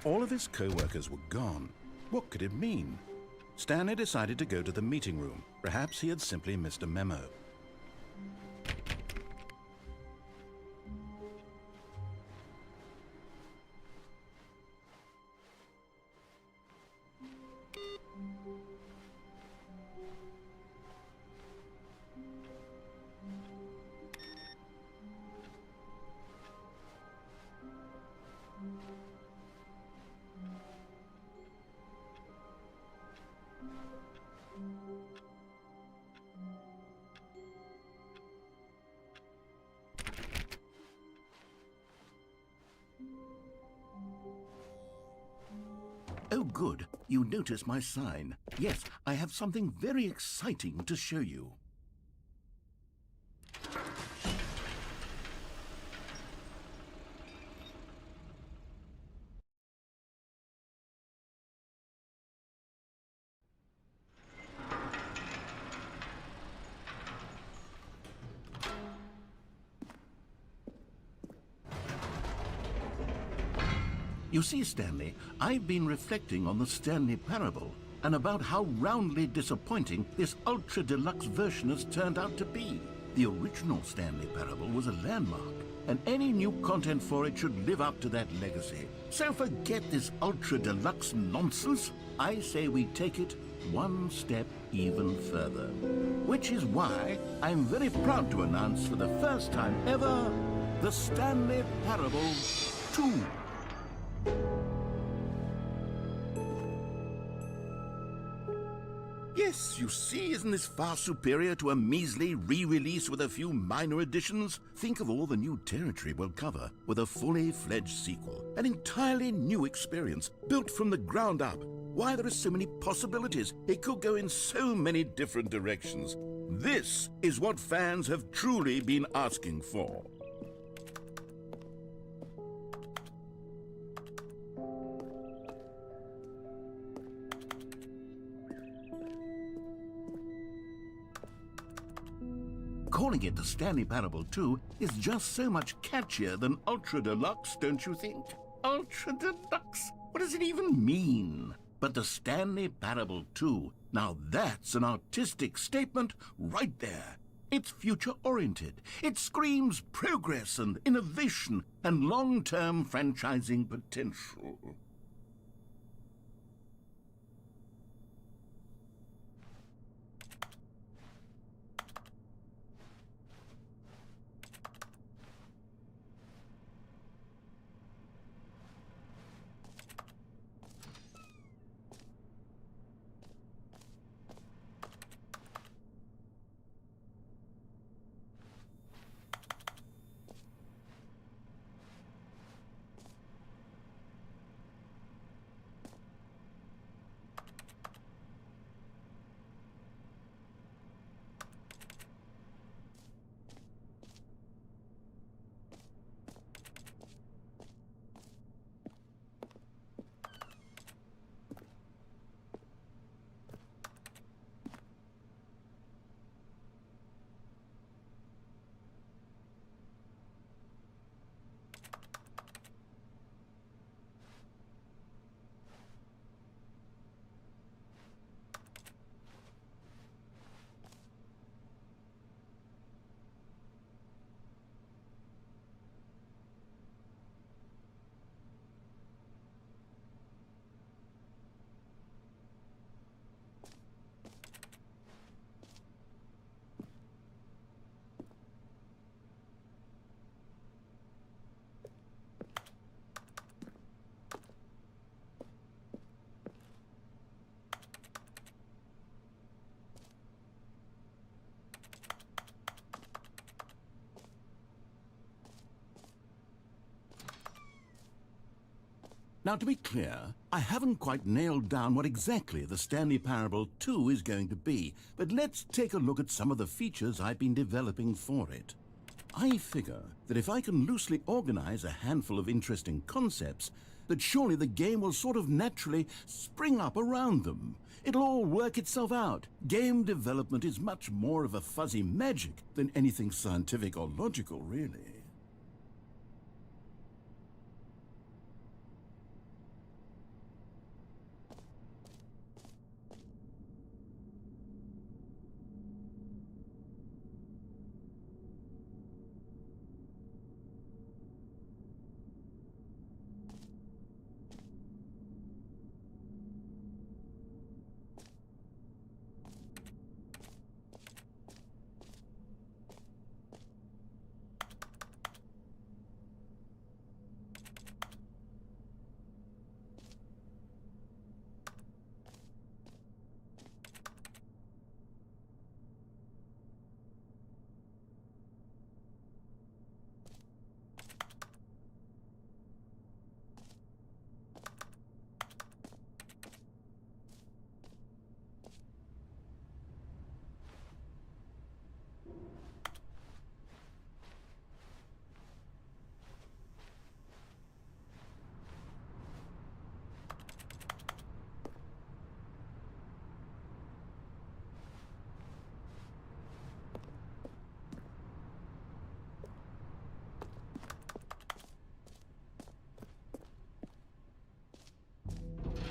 All of his co-workers were gone. What could it mean? Stanley decided to go to the meeting room. Perhaps he had simply missed a memo. Oh, good. You notice my sign. Yes, I have something very exciting to show you. You see, Stanley, I've been reflecting on the Stanley Parable and about how roundly disappointing this ultra-deluxe version has turned out to be. The original Stanley Parable was a landmark, and any new content for it should live up to that legacy. So forget this ultra-deluxe nonsense. I say we take it one step even further. Which is why I'm very proud to announce for the first time ever, the Stanley Parable 2. Yes, you see, isn't this far superior to a measly re-release with a few minor additions? Think of all the new territory we'll cover with a fully fledged sequel. An entirely new experience, built from the ground up. Why, there are so many possibilities. It could go in so many different directions. This is what fans have truly been asking for. Calling it the Stanley Parable 2 is just so much catchier than Ultra Deluxe, don't you think? Ultra Deluxe? What does it even mean? But the Stanley Parable 2, now that's an artistic statement right there. It's future-oriented. It screams progress and innovation and long-term franchising potential. Now, to be clear, I haven't quite nailed down what exactly the Stanley Parable 2 is going to be, but let's take a look at some of the features I've been developing for it. I figure that if I can loosely organize a handful of interesting concepts, that surely the game will sort of naturally spring up around them. It'll all work itself out. Game development is much more of a fuzzy magic than anything scientific or logical, really.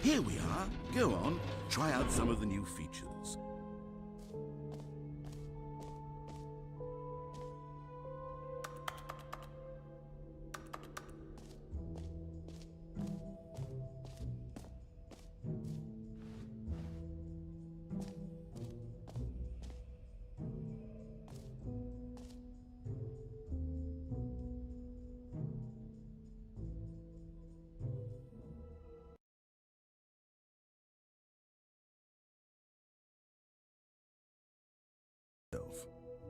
Here we are. Go on, try out some of the new features.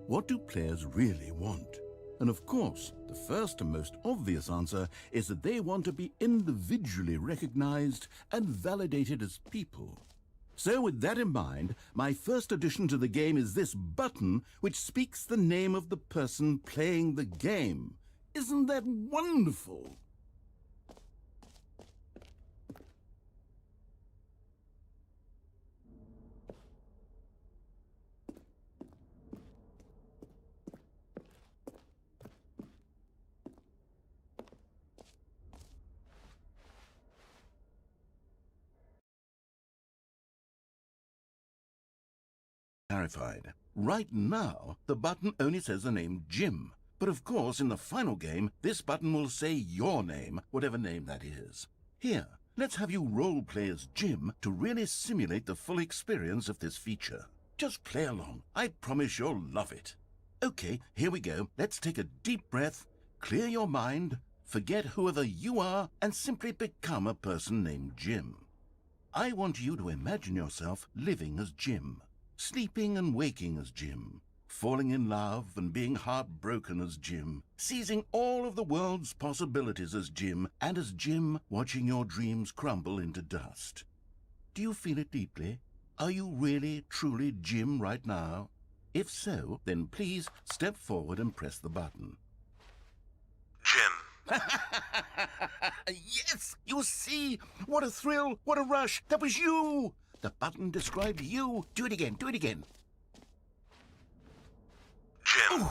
What do players really want? And of course, the first and most obvious answer is that they want to be individually recognized and validated as people. So with that in mind, my first addition to the game is this button which speaks the name of the person playing the game. Isn't that wonderful? Clarified. Right now, the button only says the name Jim. But of course, in the final game, this button will say your name, whatever name that is. Here, let's have you role-play as Jim to really simulate the full experience of this feature. Just play along. I promise you'll love it. Okay, here we go. Let's take a deep breath, clear your mind, forget whoever you are, and simply become a person named Jim. I want you to imagine yourself living as Jim. Sleeping and waking as Jim, falling in love and being heartbroken as Jim, seizing all of the world's possibilities as Jim, and as Jim watching your dreams crumble into dust. Do you feel it deeply? Are you really, truly Jim right now? If so, then please step forward and press the button. Jim. Yes! You see? What a thrill! What a rush! That was you! The button described you. Do it again. Do it again. Jim. Ooh,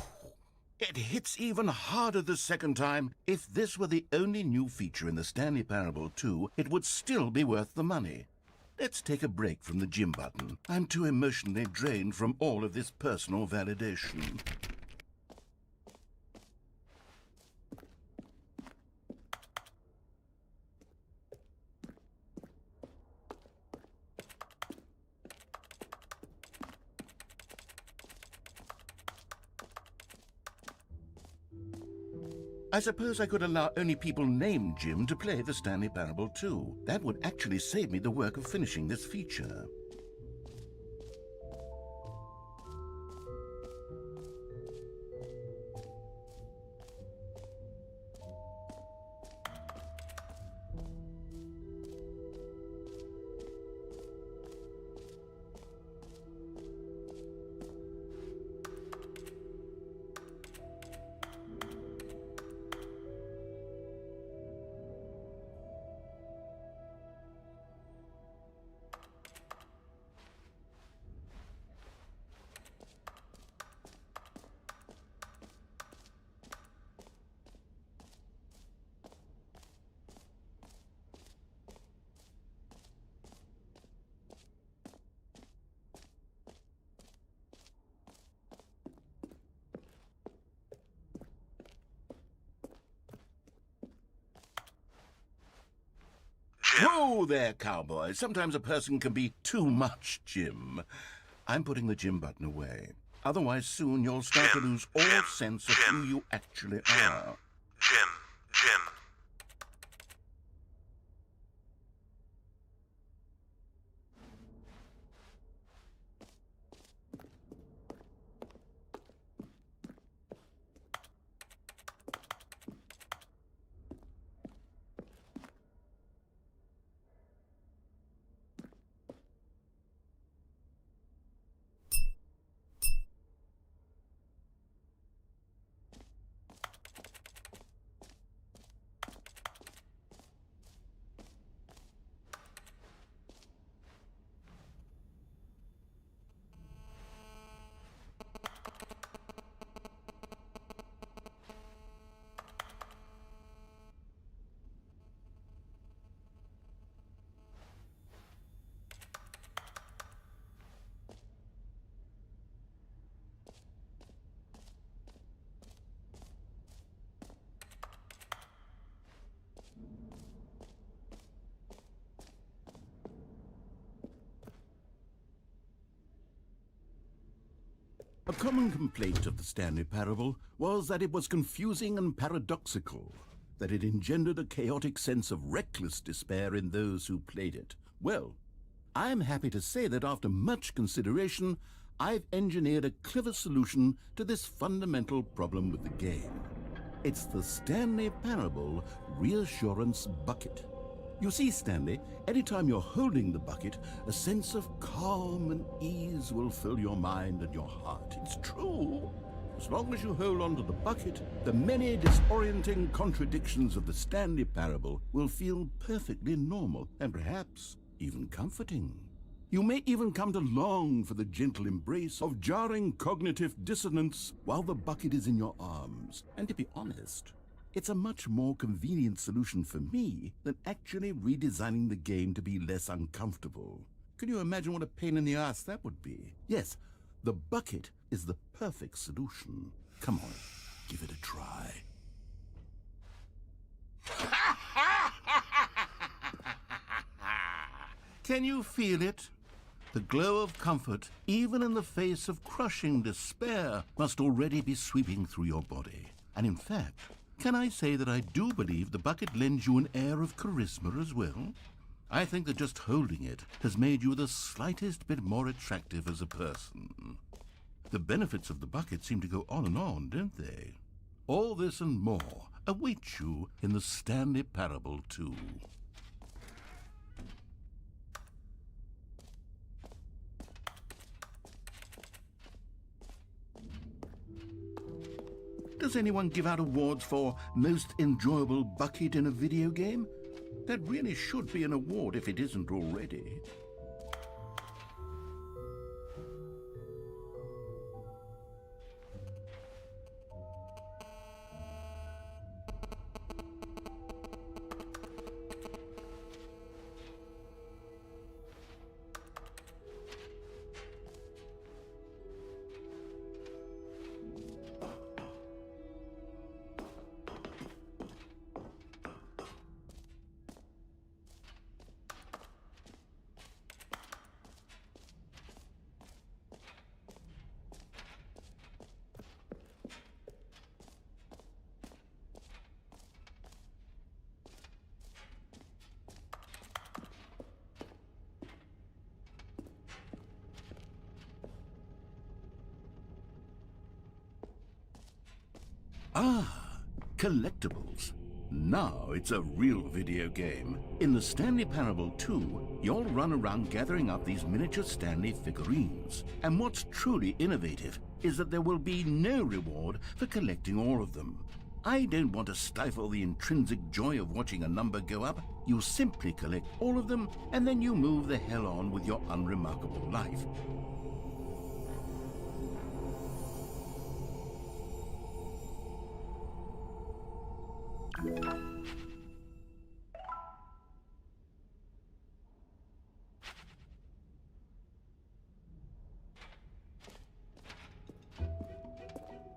it hits even harder the second time. If this were the only new feature in the Stanley Parable 2, it would still be worth the money. Let's take a break from the Jim button. I'm too emotionally drained from all of this personal validation. I suppose I could allow only people named Jim to play the Stanley Parable 2. That would actually save me the work of finishing this feature. Whoa there, cowboy. Sometimes a person can be too much, Jim. I'm putting the Jim button away. Otherwise, soon you'll start to lose all sense of who you actually are. Jim. A common complaint of the Stanley Parable was that it was confusing and paradoxical, that it engendered a chaotic sense of reckless despair in those who played it. Well, I'm happy to say that after much consideration, I've engineered a clever solution to this fundamental problem with the game. It's the Stanley Parable Reassurance Bucket. You see, Stanley, anytime you're holding the bucket, a sense of calm and ease will fill your mind and your heart. It's true. As long as you hold on to the bucket, the many disorienting contradictions of the Stanley Parable will feel perfectly normal and perhaps even comforting. You may even come to long for the gentle embrace of jarring cognitive dissonance while the bucket is in your arms. And to be honest, it's a much more convenient solution for me than actually redesigning the game to be less uncomfortable. Can you imagine what a pain in the ass that would be? Yes, the bucket is the perfect solution. Come on, give it a try. Can you feel it? The glow of comfort, even in the face of crushing despair, must already be sweeping through your body. And in fact, can I say that I do believe the bucket lends you an air of charisma as well? I think that just holding it has made you the slightest bit more attractive as a person. The benefits of the bucket seem to go on, don't they? All this and more await you in the Stanley Parable 2. Does anyone give out awards for most enjoyable bucket in a video game? That really should be an award if it isn't already. Ah, collectibles. Now it's a real video game. In the Stanley Parable 2, you'll run around gathering up these miniature Stanley figurines. And what's truly innovative is that there will be no reward for collecting all of them. I don't want to stifle the intrinsic joy of watching a number go up. You simply collect all of them, and then you move the hell on with your unremarkable life.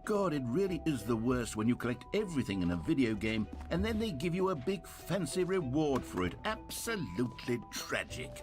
God, it really is the worst when you collect everything in a video game and then they give you a big fancy reward for it. Absolutely tragic.